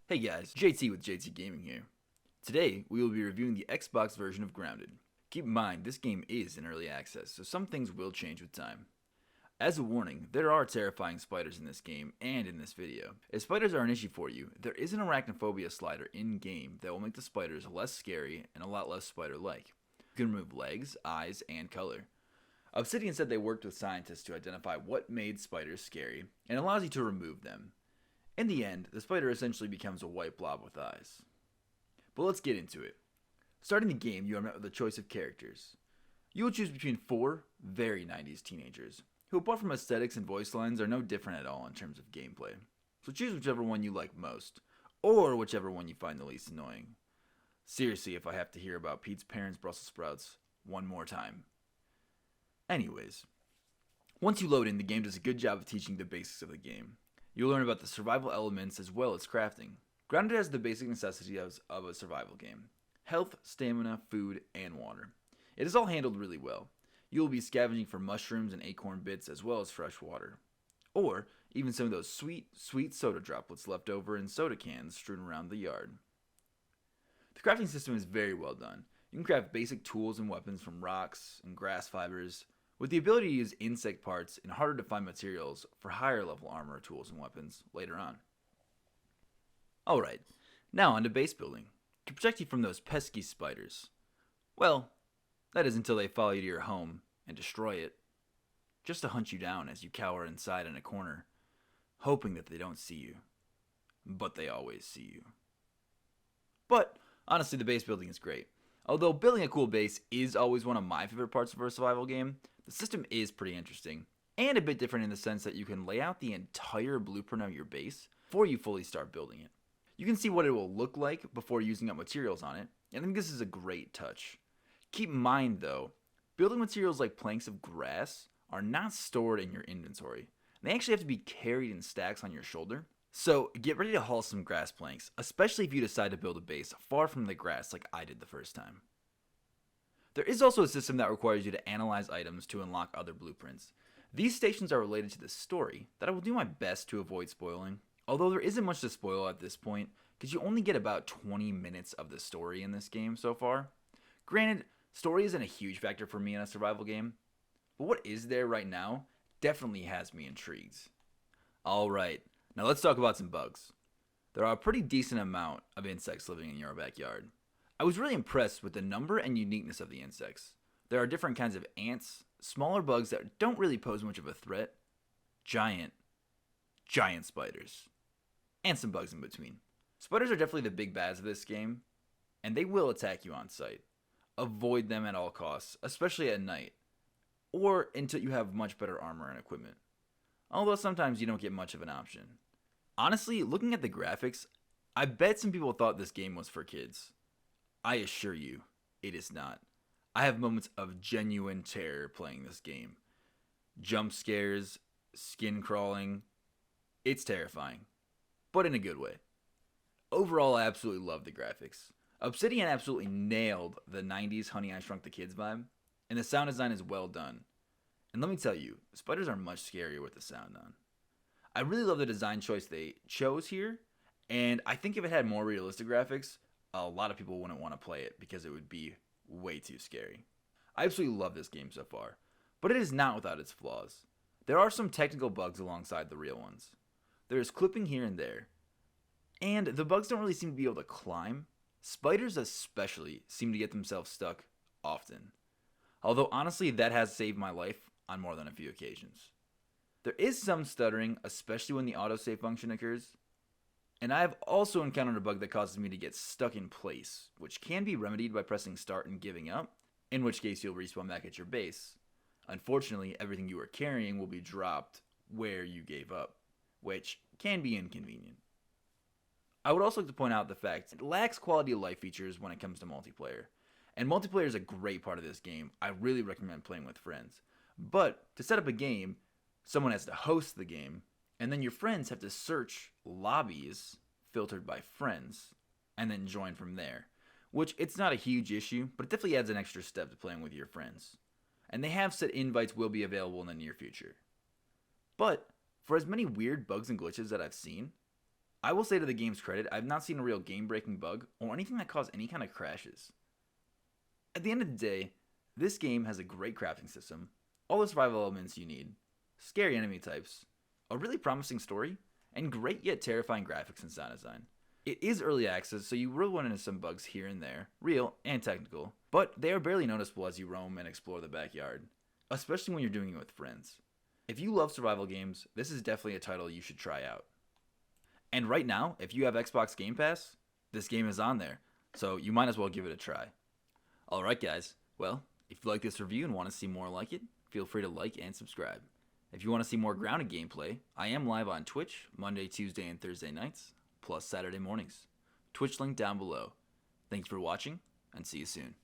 Hey guys, JayTeee with JayTeee Gaming here. Today, we will be reviewing the Xbox version of Grounded. Keep in mind, this game is in early access, so some things will change with time. As a warning, there are terrifying spiders in this game and in this video. If spiders are an issue for you, there is an arachnophobia slider in-game that will make the spiders less scary and a lot less spider-like. You can remove legs, eyes, and color. Obsidian said they worked with scientists to identify what made spiders scary and allows you to remove them. In the end, the spider essentially becomes a white blob with eyes. But let's get into it. Starting the game, you are met with a choice of characters. You will choose between four very 90s teenagers, who apart from aesthetics and voice lines are no different at all in terms of gameplay. So choose whichever one you like most, or whichever one you find the least annoying. Seriously, if I have to hear about Pete's parents' Brussels sprouts one more time. Anyways, once you load in, the game does a good job of teaching the basics of the game. You'll learn about the survival elements as well as crafting. Grounded has the basic necessities of a survival game: health, stamina, food, and water. It is all handled really well. You will be scavenging for mushrooms and acorn bits as well as fresh water. Or even some of those sweet soda droplets left over in soda cans strewn around the yard. The crafting system is very well done. You can craft basic tools and weapons from rocks and grass fibers, with the ability to use insect parts and harder to find materials for higher level armor, tools, and weapons later on. Alright, now on to base building, to protect you from those pesky spiders. Well, that is until they follow you to your home and destroy it, just to hunt you down as you cower inside in a corner, hoping that they don't see you. But they always see you. But, honestly, the base building is great. Although building a cool base is always one of my favorite parts of a survival game, the system is pretty interesting, and a bit different in the sense that you can lay out the entire blueprint of your base before you fully start building it. You can see what it will look like before using up materials on it, and I think this is a great touch. Keep in mind though, building materials like planks of grass are not stored in your inventory. They actually have to be carried in stacks on your shoulder. So get ready to haul some grass planks, especially if you decide to build a base far from the grass like I did the first time. There is also a system that requires you to analyze items to unlock other blueprints. These stations are related to the story that I will do my best to avoid spoiling, although there isn't much to spoil at this point because you only get about 20 minutes of the story in this game so far. Granted, story isn't a huge factor for me in a survival game, but what is there right now definitely has me intrigued. Alright, now let's talk about some bugs. There are a pretty decent amount of insects living in your backyard. I was really impressed with the number and uniqueness of the insects. There are different kinds of ants, smaller bugs that don't really pose much of a threat, giant spiders, and some bugs in between. Spiders are definitely the big bads of this game, and they will attack you on sight. Avoid them at all costs, especially at night, or until you have much better armor and equipment. Although sometimes you don't get much of an option. Honestly, looking at the graphics, I bet some people thought this game was for kids. I assure you, it is not. I have moments of genuine terror playing this game. Jump scares, skin crawling. It's terrifying, but in a good way. Overall, I absolutely love the graphics. Obsidian absolutely nailed the 90s Honey I Shrunk the Kids vibe, and the sound design is well done. And let me tell you, spiders are much scarier with the sound on. I really love the design choice they chose here, and I think if it had more realistic graphics, a lot of people wouldn't want to play it because it would be way too scary. I absolutely love this game so far, but it is not without its flaws. There are some technical bugs alongside the real ones. There is clipping here and there, and the bugs don't really seem to be able to climb. Spiders especially seem to get themselves stuck often. Although honestly, that has saved my life on more than a few occasions. There is some stuttering, especially when the autosave function occurs. And I have also encountered a bug that causes me to get stuck in place, which can be remedied by pressing start and giving up, in which case you'll respawn back at your base. Unfortunately, everything you are carrying will be dropped where you gave up, which can be inconvenient. I would also like to point out the fact it lacks quality of life features when it comes to multiplayer. And multiplayer is a great part of this game. I really recommend playing with friends. But to set up a game, someone has to host the game, and then your friends have to search lobbies filtered by friends, and then join from there. Which, it's not a huge issue, but it definitely adds an extra step to playing with your friends. And they have said invites will be available in the near future. But, for as many weird bugs and glitches that I've seen, I will say to the game's credit, I've not seen a real game-breaking bug or anything that caused any kind of crashes. At the end of the day, this game has a great crafting system, all the survival elements you need, scary enemy types, a really promising story, and great yet terrifying graphics and sound design. It is early access, so you will run into some bugs here and there, real and technical, but they are barely noticeable as you roam and explore the backyard, especially when you're doing it with friends. If you love survival games, this is definitely a title you should try out. And right now, if you have Xbox Game Pass, this game is on there, so you might as well give it a try. Alright guys, well, if you like this review and want to see more like it, feel free to like and subscribe. If you want to see more grounded gameplay, I am live on Twitch, Monday, Tuesday, and Thursday nights, plus Saturday mornings. Twitch link down below. Thank you for watching, and see you soon.